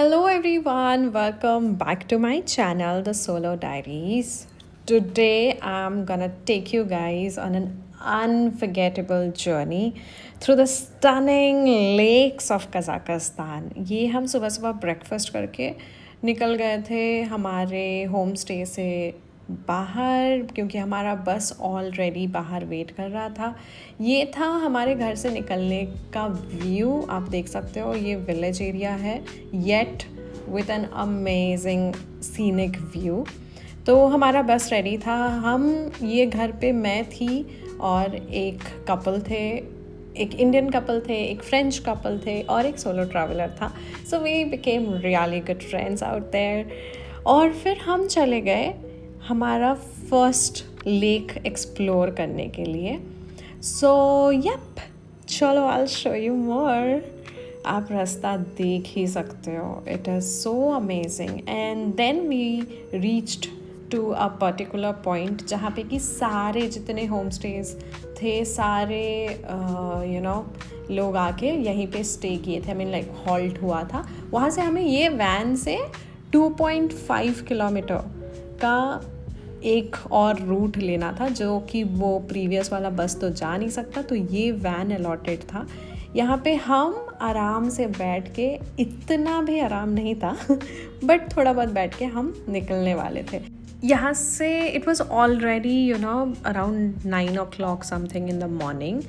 Hello everyone, welcome back to my channel, The Solo Diaries. Today I'm gonna take you guys on an unforgettable journey through the stunning lakes of Kazakhstan. ये हम सुबह सुबह breakfast करके निकल गए थे हमारे होम स्टे से बाहर, क्योंकि हमारा बस ऑलरेडी बाहर वेट कर रहा था। ये था हमारे घर से निकलने का व्यू। आप देख सकते हो ये विलेज एरिया है, yet with an amazing scenic view. तो हमारा बस रेडी था। हम ये घर पे मैं थी और एक कपल थे, एक इंडियन कपल थे, एक फ्रेंच कपल थे और एक सोलो ट्रैवलर था। So we became really good friends out there. और फिर हम चले गए हमारा फर्स्ट लेक एक्सप्लोर करने के लिए। सो यप, चलो I will show you more. आप रास्ता देख ही सकते हो, it is so amazing. And then we reached to a particular point जहाँ पे कि सारे जितने होम स्टेज थे, सारे लोग आके यहीं पे स्टे किए थे। आई मीन लाइक हॉल्ट हुआ था। वहाँ से हमें ये वैन से 2.5 किलोमीटर का एक और रूट लेना था, जो कि वो प्रीवियस वाला बस तो जा नहीं सकता, तो ये वैन अलॉटेड था। यहाँ पे हम आराम से बैठ के, इतना भी आराम नहीं था बट थोड़ा बहुत बैठ के हम निकलने वाले थे यहाँ से। It was already around 9 o'clock something in the morning,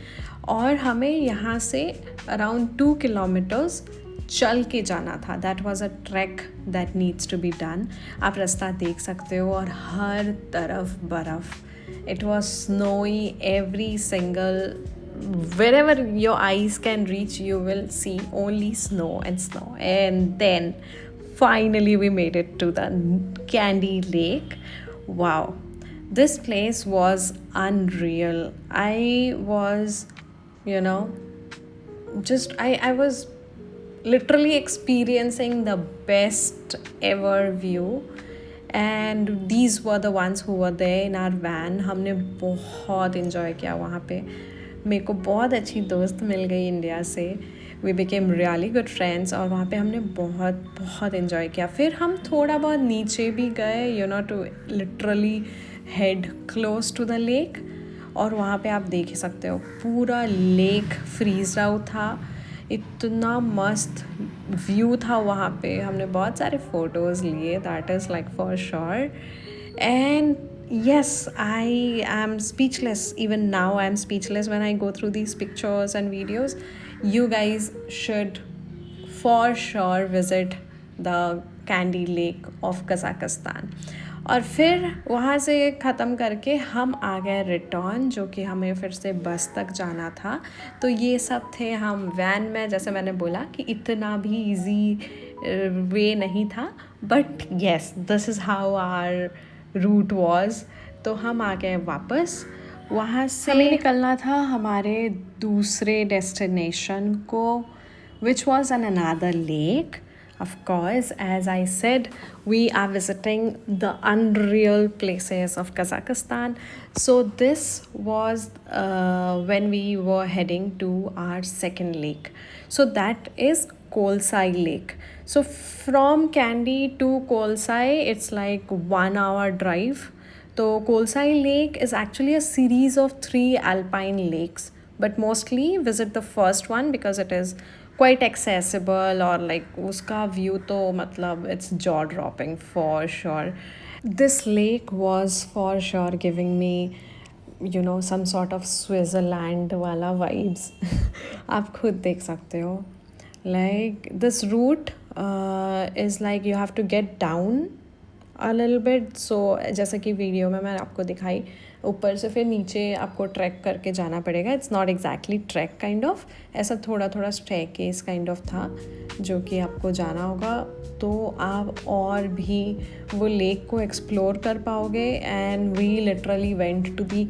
और हमें यहाँ से अराउंड 2 किलोमीटर्स चल के जाना था। That was a track that needs to be done. आप रास्ता देख सकते हो और हर तरफ बर्फ़। It was snowy every single, wherever your eyes can reach you will see only snow and snow. And then finally we made it to the Candy Lake. Wow, this place was unreal. I was I was literally experiencing the best ever view, and these were the ones who were there in our van. हमने बहुत enjoy किया वहाँ पे। मेरे को बहुत अच्छी दोस्त मिल गई इंडिया से। We became really good friends, और वहाँ पे हमने बहुत बहुत इन्जॉय किया। फिर हम थोड़ा बहुत नीचे भी गए to literally head close to the lake. और वहाँ पे आप देख सकते हो पूरा लेक फ्रीज आउट था। इतना मस्त व्यू था वहाँ पे। हमने बहुत सारे फ़ोटोज़ लिए, that is like for sure. And yes, I am speechless. Even now I am speechless when I go through these pictures and videos. You guys should for sure visit the Candy Lake of Kazakhstan. और फिर वहाँ से ख़त्म करके हम आ गए return, जो कि हमें फिर से बस तक जाना था। तो ये सब थे हम वैन में। जैसे मैंने बोला कि इतना भी इजी वे नहीं था, but yes, this is how our route was. तो हम आ गए वापस। वहाँ से हमें निकलना था हमारे दूसरे डेस्टिनेशन को, which was an another lake. Of course, as I said, we are visiting the unreal places of Kazakhstan. So this was when we were heading to our second lake. So that is Kolsai Lake. So from Kandy to Kolsai, it's like 1 hour drive. So Kolsai Lake is actually a series of 3 alpine lakes, but mostly visit the first one because it is quite accessible, और like उसका view तो मतलब it's jaw dropping for sure. This lake was for sure giving me some sort of Switzerland वाला vibes. आप खुद देख सकते हो। Like this route is like you have to get down a little bit. So जैसा कि video में मैं आपको दिखाई, ऊपर से फिर नीचे आपको ट्रैक करके जाना पड़ेगा। It's not exactly track kind of, ऐसा थोड़ा थोड़ा स्टेयरकेस काइंड ऑफ था जो कि आपको जाना होगा। तो आप और भी वो लेक को एक्सप्लोर कर पाओगे। And we literally went to the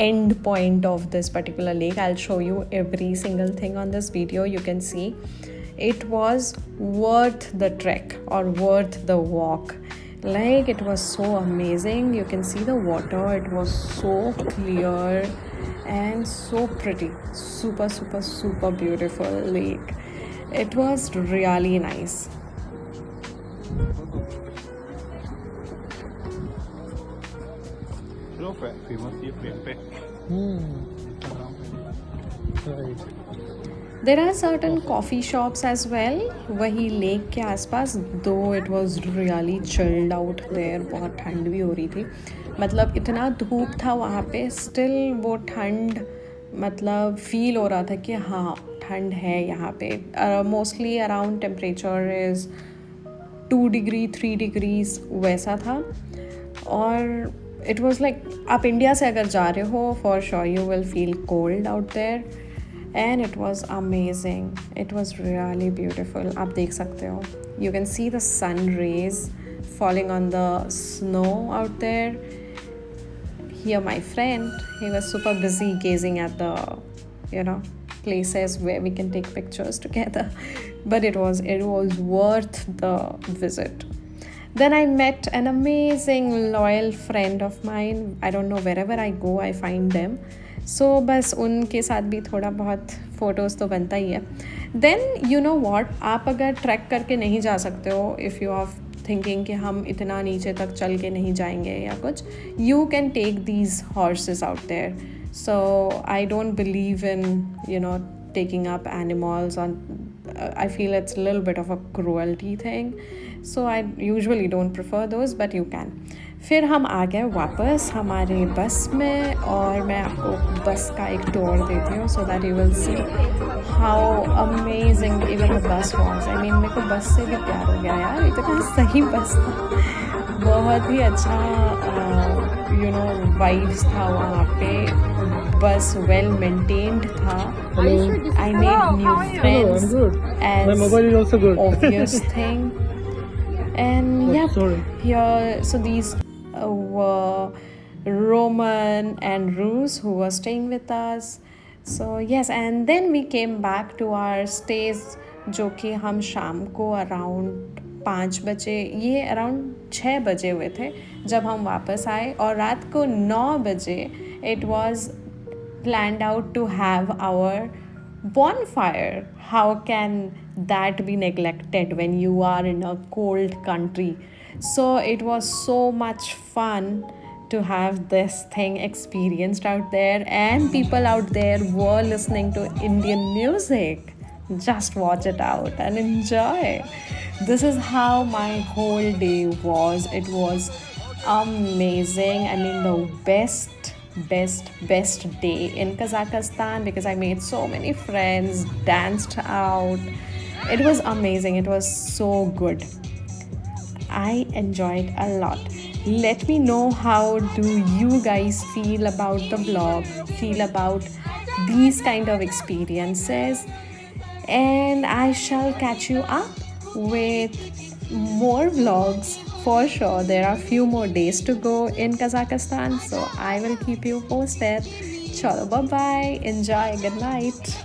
end point of this particular lake. I'll show you every single thing on this video. You can see it was worth the trek or worth the walk. Like it was so amazing. You can see the water. It was so clear and so pretty. Super super super beautiful lake. It was really nice. Famous ये plain पे। Right. There are certain coffee shops as well वही lake के आसपास, though it was really chilled out there, बहुत ठंड भी हो रही थी, मतलब इतना धूप था वहाँ पे, स्टिल वो ठंड मतलब फील हो रहा था कि हाँ ठंड है यहाँ पे। Mostly around temperature is 2 degree 3 degrees वैसा था। और इट वॉज लाइक आप इंडिया से अगर जा रहे हो for sure you will feel cold out there, and it was amazing, it was really beautiful. आप देख सकते हो, you can see the sun rays falling on the snow out there. Here my friend, he was super busy gazing at the places where we can take pictures together, but it was worth the visit. Then I met an amazing loyal friend of mine. I don't know, wherever I go I find them, so बस उनके साथ भी थोड़ा बहुत photos तो बनता ही है। Then you know what, आप अगर ट्रैक करके नहीं जा सकते हो, इफ़ यू आर थिंकिंग कि हम इतना नीचे तक चल के नहीं जाएंगे या कुछ, you can take these horses out there. So I don't believe in taking up animals on I feel it's a little bit of a cruelty thing, so I usually don't prefer those, but you can. फिर हम आ गए वापस हमारे बस में, और मैं आपको बस का एक टूर देती हूँ so that you will see how amazing even the bus was. I mean मेरे को बस से भी प्यार हो गया यार, इतना सही बस था, बहुत ही अच्छा वाइब्स था वहाँ पे, बस वेल मेंटेन्ड था। I made new friends as obvious thing. And yeah, here, so these were Roman and Rus who were staying with us. So yes, and then we came back to our stays, जो कि हम शाम को around 5 बजे, ये around 6 बजे हुए थे जब हम वापस आए, और रात को 9 बजे it was planned out to have our bonfire. How can that be neglected when you are in a cold country? So it was so much fun to have this thing experienced out there, and people out there were listening to Indian music. Just watch it out and enjoy. This is how my whole day was. It was amazing. I mean, the best day in Kazakhstan, because I made so many friends, danced out. It was amazing. It was so good. I enjoyed a lot. Let me know how do you guys feel about the vlog, feel about these kind of experiences, and I shall catch you up with more vlogs for sure. There are few more days to go in Kazakhstan, so I will keep you posted. Chalo, bye bye, enjoy, good night.